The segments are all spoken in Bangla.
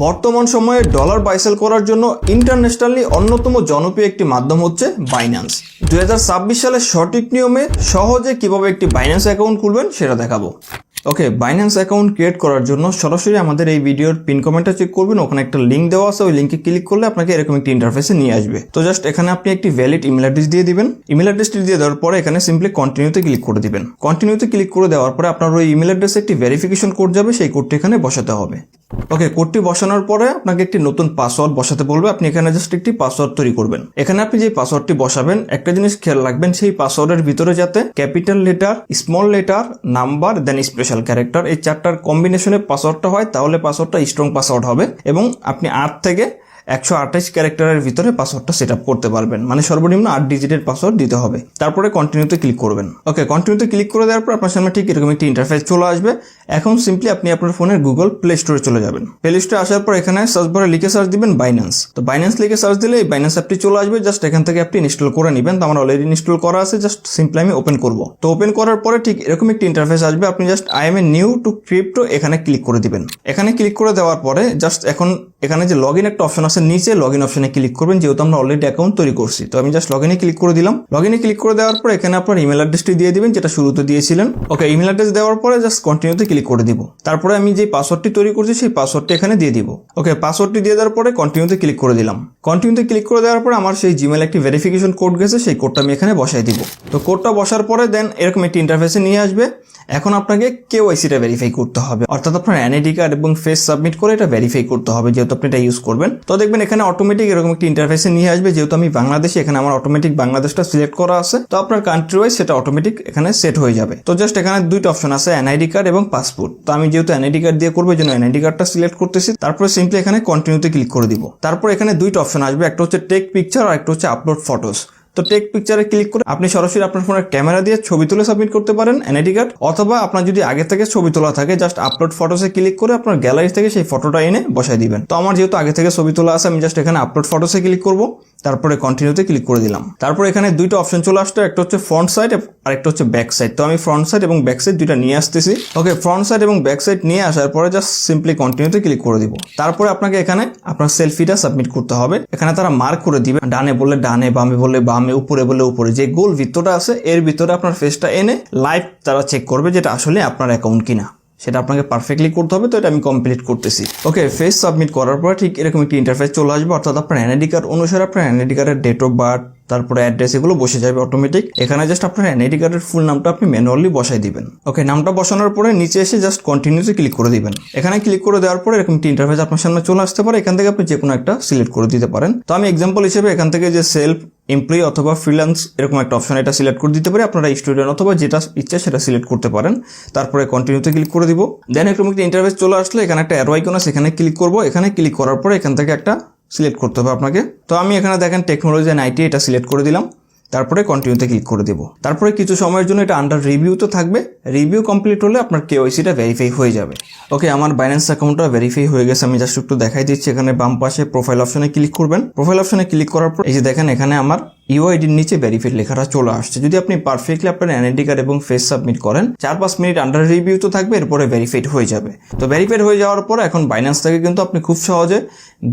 বর্তমান সময়ে ডলার বাই সেল করার জন্য ইন্টারন্যাশনালি অন্যতম জনপ্রিয় একটি মাধ্যম হচ্ছে বাইন্যান্স। 2026 সালে সঠিক নিয়মে সহজে কিভাবে একটি বাইন্যান্স অ্যাকাউন্ট খুলবেন সেটা দেখাবো। ওকে, বাইন্যান্স অ্যাকাউন্ট ক্রিয়েট করার জন্য সরাসরি আমাদের এই ভিডিওর পিন কমেন্টটা চেক করবেন, ওখানে একটা লিঙ্ক দেওয়া আছে, ওই লিঙ্কে ক্লিক করলে আপনাকে এরকম একটি ইন্টারফেসে নিয়ে আসবে। তো জাস্ট এখানে আপনি একটি ভ্যালিড ইমেল অ্যাড্রেস দিয়ে দিবেন। ইমেল অ্যাড্রেসটি দিয়ে দেওয়ার পরে এখানে সিম্পলি কন্টিনিউতে ক্লিক করে দিবেন। কন্টিনিউতে ক্লিক করে দেওয়ার পরে আপনার ওই ইমেল অ্যাড্রেসে একটি ভেরিফিকেশন কোড যাবে, সেই কোডটি এখানে বসাতে হবে। ওকে, কোডটি বসানোর পরে আপনাকে একটি নতুন পাসওয়ার্ড বসাতে বলবে। আপনি এখানে জাস্ট একটি পাসওয়ার্ড তৈরি করবেন। এখানে আপনি যে পাসওয়ার্ডটি বসাবেন একটা জিনিস খেয়াল রাখবেন, সেই পাসওয়ার্ডের ভিতরে যাতে capital letter, small letter, number then special character এই চারটার কম্বিনেশনে পাসওয়ার্ডটা হয়, তাহলে পাসওয়ার্ডটা স্ট্রং পাসওয়ার্ড হবে এবং আপনি 8 থেকে 128 ক্যারেক্টারের ভিতরে পাসওয়ার্ডটা সেট আপ করতে পারবেন। মানে সর্বনিম্ন 8 ডিজিটের পাসওয়ার্ড দিতে হবে। তারপরে কন্টিনিউতে ক্লিক করবেন। ওকে, কন্টিনিউতে ক্লিক করে দেওয়ার পর আপনার সামনে ঠিক এরকম একটি ইন্টারফেস চলে আসবে। এখন সিম্পলি আপনি আপনার ফোনের গুগল প্লে স্টোরে চলে যাবেন। প্লে স্টোরে আসার পর এখানে সার্চ বারে লিখে সার্চ দিবেন বাইন্যান্স। তো বাইন্যান্স লিখে সার্চ দিলে এই বাইন্যান্স অ্যাপটি চলে আসবে। জাস্ট এখান থেকে আপনি ইনস্টল করে নেবেন। তো আমার অলরেডি ইনস্টল করা আছে, জাস্ট সিম্পলি আমি ওপেন করব। তো ওপেন করার পরে ঠিক এরকম একটি ইন্টারফেস আসবে। আপনি just I M a new two crypto এখানে ক্লিক করে দিবেন। এখানে ক্লিক করে দেওয়ার পরে জাস্ট এখন এখানে যে লগ ইন একটা অপশন আছে, নিচে লগ ইন অপশনে ক্লিক করবেন, যেহেতু আমরা অলরেডি অ্যাকাউন্ট তৈরি করছি। তো আমি জাস্ট লগ ইনে ক্লিক করে দিলাম। লগ ইনে ক্লিক করে দেওয়ার পর এখানে আপনার ইমেল অ্যাড্রেসটি দিয়ে দিবেন, যেটা শুরুতে দিয়েছিলেন। ওকে, ইমেল অ্যাড্রেস দেওয়ার পরে জাস্ট কন্টিনিউতে ক্লিক করে দিব। তারপরে আমি যে পাসওয়ার্ডটি তৈরি করছি সেই পাসওয়ার্ডটি এখানে দিয়ে দিব। ওকে, পাসওয়ার্ডটি দিয়ে দেওয়ার পরে কন্টিনিউতে ক্লিক করে দিলাম। কন্টিনিউতে ক্লিক করে দেওয়ার পরে আমার সেই জিমেল একটি ভেরিফিকেশন কোড গেছে, সেই কোডটা আমি এখানে বসাই দিব। তো কোডটা বসার পরে দেন এরকম একটি ইন্টারফেসে নিয়ে আসবে। এখন আপনাকে কেওয়াইসিটা ভেরিফাই করতে হবে, অর্থাৎ আপনার এনআইডি কার্ড এবং ফেস সাবমিট করে এটা ভেরিফাই করতে হবে, যেহেতু আপনি এটা ইউজ করবেন। তো দেখবেন এখানে অটোমেটিক এরকম একটি ইন্টারফেসে নিয়ে আসবে। যেহেতু আমি বাংলাদেশি, এখানে আমার অটোমেটিক বাংলাদেশটা সিলেক্ট করা আছে। তো আপনার কান্ট্রি ওয়াইজ সেটা অটোমেটিক এখানে সেট হয়ে যাবে। তো জাস্ট এখানে দুইটা অপশন আছে, এনআইডি কার্ড এবং পাসপোর্ট। তো আমি যেহেতু এনআইডি কার্ড দিয়ে করবো, এই জন্য এনআইডি কার্ডটা সিলেক্ট করতেছি। তারপরে সিম্পলি এখানে কন্টিনিউতে ক্লিক করে দিব। তারপর এখানে দুইটা অপশন আসবে, একটা হচ্ছে টেক পিকচার আর একটা হচ্ছে আপলোড ফটোস। তো টেক পিকচারে ক্লিক করে আপনি সরাসরি আপনার ফোনের ক্যামেরা দিয়ে ছবি তুলে সাবমিট করতে পারেন এনআইডি কার্ড, অথবা আপনার যদি আগে থেকে ছবি তোলা থাকে জাস্ট আপলোড ফটোসে ক্লিক করে আপনার গ্যালারি থেকে সেই ফটোটা এনে বসাই দিবেন। তো আমার যেহেতু আগে থেকে ছবি তোলা আছে, আমি জাস্ট এখানে আপলোড ফটোসে ক্লিক করব। তারপরে কন্টিনিউতে ক্লিক করে দিলাম। তারপর এখানে দুইটা অপশন চলে আসতো, একটা হচ্ছে ফ্রন্ট সাইড আর একটা হচ্ছে ব্যাক সাইড। তো আমি ফ্রন্ট সাইড এবং ব্যাক সাইড দুইটা নিয়ে আসতেছি। ওকে, ফ্রন্ট সাইড এবং ব্যাক সাইড নিয়ে আসার পরে জাস্ট সিম্পলি কন্টিনিউতে ক্লিক করে দিব। তারপরে আপনাকে এখানে আপনার সেলফিটা সাবমিট করতে হবে। এখানে তারা মার্ক করে দিবে, ডানে বললে ডানে, বামে বললে বামে, উপরে বললে উপরে। যে গোল ভিতরটা আছে এর ভিতরে আপনার ফেসটা এনে লাইভ তারা চেক করবে যেটা আসলে আপনার অ্যাকাউন্ট কিনা, সেটা আপনাকে পারফেক্টলি করতে হবে। তো এটা আমি কমপ্লিট করতেছি। ওকে, ফেস সাবমিট করার পর ঠিক এরকম একটি ইন্টারফেস চলে আসবে, অর্থাৎ আপনার এনআইডি কার্ড অনুসারে আপনার এনআইডি কার্ডের ডেট অফ বার্থ, তারপরে অ্যাড্রেস এগুলো বসে যাবে অটোমেটিক। এখানে জাস্ট আপনার এনআইডি কার্ডের ফুল নামটা আপনি ম্যানুয়ালি বসাই দিবেন। ওকে, নামটা বসানোর পরে নিচে এসে জাস্ট কন্টিনিউতে ক্লিক করে দিবেন। এখানে ক্লিক করে দেওয়ার পরে এরকম একটি ইন্টারফেস আপনার সামনে চলে আসতে পারে। এখান থেকে আপনি যে কোনো একটা সিলেক্ট করে দিতে পারেন। তো আমি এক্সাম্পল হিসেবে এখান থেকে যে সেলফ এমপ্লয়ি অথবা ফ্রিল্যান্স এরকম একটা অপশন এটা সিলেক্ট করে দিতে পারি। আপনারা স্টুডেন্ট অথবা যেটা ইচ্ছা সেটা সিলেক্ট করতে পারেন। তারপরে কন্টিনিউতে ক্লিক করে দিব। দেন এরকম একটা ইন্টারফেস চলে আসলে এখানে একটা অ্যারো আইকন আছে, এখানে ক্লিক করব। এখানে ক্লিক করার পরে এখান থেকে একটা সিলেক্ট করতে হবে আপনাকে। তো আমি এখানে দেখেন টেকনোলজি এন্ড আইটি এটা সিলেক্ট করে দিলাম। তারপরে কন্টিনিউতে ক্লিক করে দেব। তারপরে কিছু সময়ের জন্য এটা আন্ডার রিভিউতে থাকবে। রিভিউ কমপ্লিট হলে আপনার কেওয়াইসিটা ভেরিফাই হয়ে যাবে। ওকে, আমার বাইন্যান্স অ্যাকাউন্টটা ভেরিফাই হয়ে গেছে। আমি জাস্ট একটু দেখাই দিচ্ছি। এখানে বাম পাশে প্রোফাইল অপশনে ক্লিক করবেন। প্রোফাইল অপশনে ক্লিক করার পর এই যে দেখেন এখানে আমার ইউআইডির নিচে ভেরিফাইড লেখাটা চলে আসছে। যদি আপনি পারফেক্টলি আপনার এনআইডি কার্ড এবং ফেস সাবমিট করেন 4-5 মিনিট আন্ডার রিভিউ তো থাকবে, এরপরে ভেরিফাইড হয়ে যাবে। তো ভেরিফাইড হয়ে যাওয়ার পর এখন বাইন্যান্স থেকে কিন্তু আপনি খুব সহজে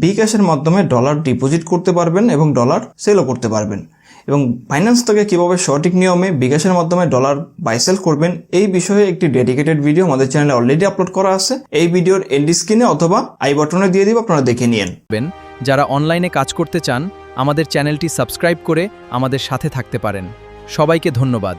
বিকাশের মাধ্যমে ডলার ডিপোজিট করতে পারবেন এবং ডলার সেলও করতে পারবেন। এবং বাইন্যান্স থেকে কিভাবে সঠিক নিয়মে বিকাশের মাধ্যমে ডলার বাই সেল করবেন এই বিষয়ে একটি ডেডিকেটেড ভিডিও আমাদের চ্যানেলে অলরেডি আপলোড করা আছে। এই ভিডিওর এন্ড স্ক্রিনে অথবা আই বাটনে দিয়ে দিব, আপনারা দেখে নিন। যারা অনলাইনে কাজ করতে চান আমাদের চ্যানেলটি সাবস্ক্রাইব করে আমাদের সাথে থাকতে পারেন। সবাইকে ধন্যবাদ।